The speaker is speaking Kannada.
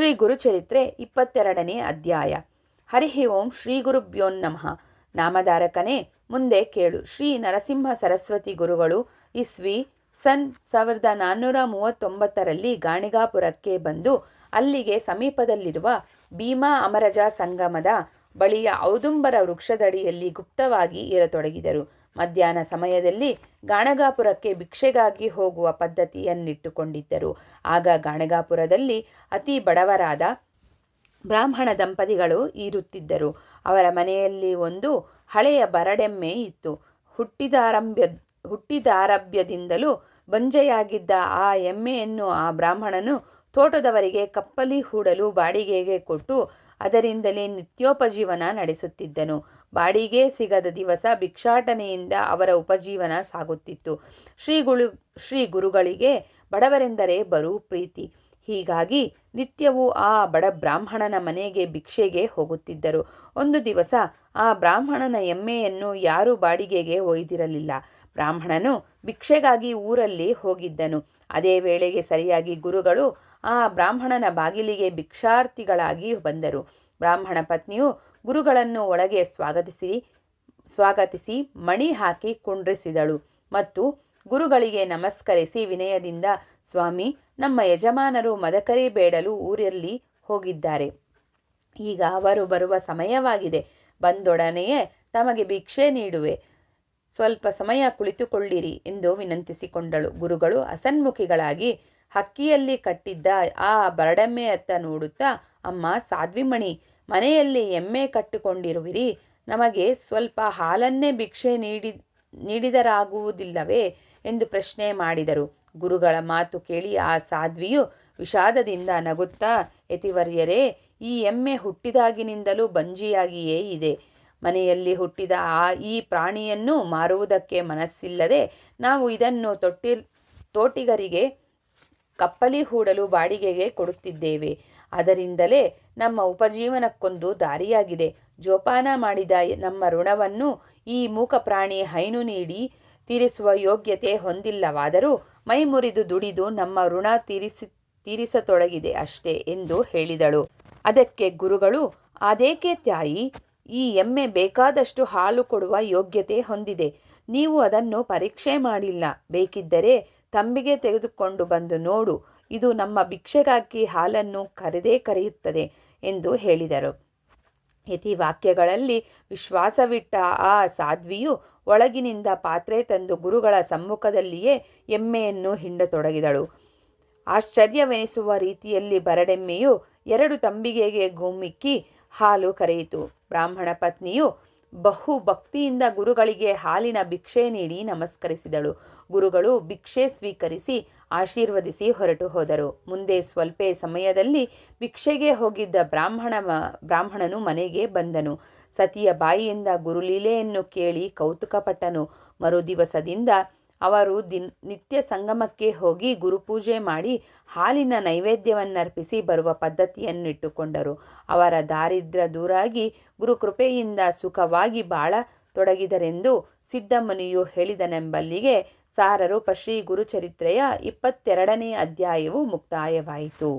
ಶ್ರೀ ಗುರುಚರಿತ್ರೆ 22ನೇ ಅಧ್ಯಾಯ. ಹರಿ ಓಂ ಶ್ರೀ ಗುರುಭ್ಯೋ ನಮಃ. ನಾಮಧಾರಕನೇ ಮುಂದೆ ಕೇಳು. ಶ್ರೀ ನರಸಿಂಹ ಸರಸ್ವತಿ ಗುರುಗಳು ಇಸ್ವಿ ಸನ್ 1439ರಲ್ಲಿ ಗಾಣಿಗಾಪುರಕ್ಕೆ ಬಂದು ಅಲ್ಲಿಗೆ ಸಮೀಪದಲ್ಲಿರುವ ಭೀಮಾ ಅಮರಜ ಸಂಗಮದ ಬಳಿಯ ಔದುಂಬರ ವೃಕ್ಷದಡಿಯಲ್ಲಿ ಗುಪ್ತವಾಗಿ ಇರತೊಡಗಿದರು. ಮಧ್ಯಾಹ್ನ ಸಮಯದಲ್ಲಿ ಗಾಣಗಾಪುರಕ್ಕೆ ಭಿಕ್ಷೆಗಾಗಿ ಹೋಗುವ ಪದ್ಧತಿಯನ್ನಿಟ್ಟುಕೊಂಡಿದ್ದರು. ಆಗ ಗಾಣಗಾಪುರದಲ್ಲಿ ಅತಿ ಬಡವರಾದ ಬ್ರಾಹ್ಮಣ ದಂಪತಿಗಳು ಇರುತ್ತಿದ್ದರು. ಅವರ ಮನೆಯಲ್ಲಿ ಒಂದು ಹಳೆಯ ಬರಡೆಮ್ಮೆ ಇತ್ತು. ಹುಟ್ಟಿದಾರಭ್ಯದಿಂದಲೂ ಬಂಜೆಯಾಗಿದ್ದ ಆ ಎಮ್ಮೆಯನ್ನು ಆ ಬ್ರಾಹ್ಮಣನು ತೋಟದವರಿಗೆ ಕಪ್ಪಲಿ ಹೂಡಲು ಬಾಡಿಗೆಗೆ ಕೊಟ್ಟು ಅದರಿಂದಲೇ ನಿತ್ಯೋಪಜೀವನ ನಡೆಸುತ್ತಿದ್ದನು. ಬಾಡಿಗೆ ಸಿಗದ ದಿವಸ ಭಿಕ್ಷಾಟನೆಯಿಂದ ಅವರ ಉಪಜೀವನ ಸಾಗುತ್ತಿತ್ತು. ಶ್ರೀ ಗುರುಗಳಿಗೆ ಬಡವರೆಂದರೆ ಬಲು ಪ್ರೀತಿ. ಹೀಗಾಗಿ ನಿತ್ಯವೂ ಆ ಬಡ ಬ್ರಾಹ್ಮಣನ ಮನೆಗೆ ಭಿಕ್ಷೆಗೆ ಹೋಗುತ್ತಿದ್ದರು. ಒಂದು ದಿವಸ ಆ ಬ್ರಾಹ್ಮಣನ ಎಮ್ಮೆಯನ್ನು ಯಾರೂ ಬಾಡಿಗೆಗೆ ಒಯ್ದಿರಲಿಲ್ಲ. ಬ್ರಾಹ್ಮಣನು ಭಿಕ್ಷೆಗಾಗಿ ಊರಲ್ಲಿ ಹೋಗಿದ್ದನು. ಅದೇ ವೇಳೆಗೆ ಸರಿಯಾಗಿ ಗುರುಗಳು ಆ ಬ್ರಾಹ್ಮಣನ ಬಾಗಿಲಿಗೆ ಭಿಕ್ಷಾರ್ಥಿಗಳಾಗಿ ಬಂದರು. ಬ್ರಾಹ್ಮಣ ಪತ್ನಿಯು ಗುರುಗಳನ್ನು ಒಳಗೆ ಸ್ವಾಗತಿಸಿ ಮಣಿ ಹಾಕಿ ಕುಂಡ್ರಿಸಿದಳು ಮತ್ತು ಗುರುಗಳಿಗೆ ನಮಸ್ಕರಿಸಿ ವಿನಯದಿಂದ, ಸ್ವಾಮಿ, ನಮ್ಮ ಯಜಮಾನರು ಮದಕರಿ ಬೇಡಲು ಊರಲ್ಲಿ ಹೋಗಿದ್ದಾರೆ. ಈಗ ಅವರು ಬರುವ ಸಮಯವಾಗಿದೆ. ಬಂದೊಡನೆಯೇ ತಮಗೆ ಭಿಕ್ಷೆ ನೀಡುವೆ. ಸ್ವಲ್ಪ ಸಮಯ ಕುಳಿತುಕೊಳ್ಳಿರಿ ಎಂದು ವಿನಂತಿಸಿಕೊಂಡಳು. ಗುರುಗಳು ಅಸನ್ಮುಖಿಗಳಾಗಿ ಹಕ್ಕಿಯಲ್ಲಿ ಕಟ್ಟಿದ್ದ ಆ ಬರಡೆಮ್ಮೆಯತ್ತ ನೋಡುತ್ತಾ, ಅಮ್ಮ ಸಾಧ್ವಿಮಣಿ, ಮನೆಯಲ್ಲಿ ಎಮ್ಮೆ ಕಟ್ಟಿಕೊಂಡಿರುವಿರಿ. ನಮಗೆ ಸ್ವಲ್ಪ ಹಾಲನ್ನೇ ಭಿಕ್ಷೆ ನೀಡಿದರಾಗುವುದಿಲ್ಲವೇ ಎಂದು ಪ್ರಶ್ನೆ ಮಾಡಿದರು. ಗುರುಗಳ ಮಾತು ಕೇಳಿ ಆ ಸಾಧ್ವಿಯು ವಿಷಾದದಿಂದ ನಗುತ್ತಾ, ಯತಿವರ್ಯರೇ, ಈ ಎಮ್ಮೆ ಹುಟ್ಟಿದಾಗಿನಿಂದಲೂ ಬಂಜಿಯಾಗಿಯೇ ಇದೆ. ಮನೆಯಲ್ಲಿ ಹುಟ್ಟಿದ ಈ ಪ್ರಾಣಿಯನ್ನು ಮಾರುವುದಕ್ಕೆ ಮನಸ್ಸಿಲ್ಲದೆ ನಾವು ಇದನ್ನು ತೋಟಿಗರಿಗೆ ಕಪ್ಪಲಿ ಹೂಡಲು ಬಾಡಿಗೆಗೆ ಕೊಡುತ್ತಿದ್ದೇವೆ. ಅದರಿಂದಲೇ ನಮ್ಮ ಉಪಜೀವನಕ್ಕೊಂದು ದಾರಿಯಾಗಿದೆ. ಜೋಪಾನ ಮಾಡಿದ ನಮ್ಮ ಋಣವನ್ನು ಈ ಮೂಕ ಪ್ರಾಣಿ ಹೈನು ನೀಡಿ ತೀರಿಸುವ ಯೋಗ್ಯತೆ ಹೊಂದಿಲ್ಲವಾದರೂ ಮೈಮುರಿದು ದುಡಿದು ನಮ್ಮ ಋಣ ತೀರಿಸತೊಡಗಿದೆ ಅಷ್ಟೇ ಎಂದು ಹೇಳಿದಳು. ಅದಕ್ಕೆ ಗುರುಗಳು, ಅದೇಕೆ ತಾಯಿ, ಈ ಎಮ್ಮೆ ಬೇಕಾದಷ್ಟು ಹಾಲು ಕೊಡುವ ಯೋಗ್ಯತೆ ಹೊಂದಿದೆ. ನೀವು ಅದನ್ನು ಪರೀಕ್ಷೆ ಮಾಡಿಲ್ಲ. ಬೇಕಿದ್ದರೆ ತಂಬಿಗೆ ತೆಗೆದುಕೊಂಡು ಬಂದು ನೋಡು. ಇದು ನಮ್ಮ ಭಿಕ್ಷೆಗಾಗಿ ಹಾಲನ್ನು ಕರೆಯುತ್ತದೆ ಎಂದು ಹೇಳಿದರು. ಯತಿ ವಾಕ್ಯಗಳಲ್ಲಿ ವಿಶ್ವಾಸವಿಟ್ಟ ಆ ಸಾಧ್ವಿಯು ಒಳಗಿನಿಂದ ಪಾತ್ರೆ ತಂದು ಗುರುಗಳ ಸಮ್ಮುಖದಲ್ಲಿಯೇ ಎಮ್ಮೆಯನ್ನು ಹಿಂಡತೊಡಗಿದಳು. ಆಶ್ಚರ್ಯವೆನಿಸುವ ರೀತಿಯಲ್ಲಿ ಬರಡೆಮ್ಮೆಯು 2 ತಂಬಿಗೆಗೆ ಗುಮ್ಮಿಕ್ಕಿ ಹಾಲು ಕರೆಯಿತು. ಬ್ರಾಹ್ಮಣ ಪತ್ನಿಯು ಬಹು ಭಕ್ತಿಯಿಂದ ಗುರುಗಳಿಗೆ ಹಾಲಿನ ಭಿಕ್ಷೆ ನೀಡಿ ನಮಸ್ಕರಿಸಿದಳು. ಗುರುಗಳು ಭಿಕ್ಷೆ ಸ್ವೀಕರಿಸಿ ಆಶೀರ್ವದಿಸಿ ಹೊರಟು ಹೋದರು. ಮುಂದೆ ಸ್ವಲ್ಪ ಸಮಯದಲ್ಲಿ ಭಿಕ್ಷೆಗೆ ಹೋಗಿದ್ದ ಬ್ರಾಹ್ಮಣನು ಮನೆಗೆ ಬಂದನು. ಸತಿಯ ಬಾಯಿಯಿಂದ ಗುರುಲೀಲೆಯನ್ನು ಕೇಳಿ ಕೌತುಕಪಟ್ಟನು. ಮರುದಿವಸದಿಂದ ಅವರು ನಿತ್ಯ ಸಂಗಮಕ್ಕೆ ಹೋಗಿ ಗುರುಪೂಜೆ ಮಾಡಿ ಹಾಲಿನ ನೈವೇದ್ಯವನ್ನರ್ಪಿಸಿ ಬರುವ ಪದ್ಧತಿಯನ್ನಿಟ್ಟುಕೊಂಡರು. ಅವರ ದಾರಿದ್ರ್ಯ ದೂರಾಗಿ ಗುರುಕೃಪೆಯಿಂದ ಸುಖವಾಗಿ ಬಾಳತೊಡಗಿದರೆಂದು ಸಿದ್ಧಮುನಿಯು ಹೇಳಿದನೆಂಬಲ್ಲಿಗೆ ಸಾರರೂಪ ಶ್ರೀ ಗುರುಚರಿತ್ರೆಯ 22ನೇ ಅಧ್ಯಾಯವು ಮುಕ್ತಾಯವಾಯಿತು.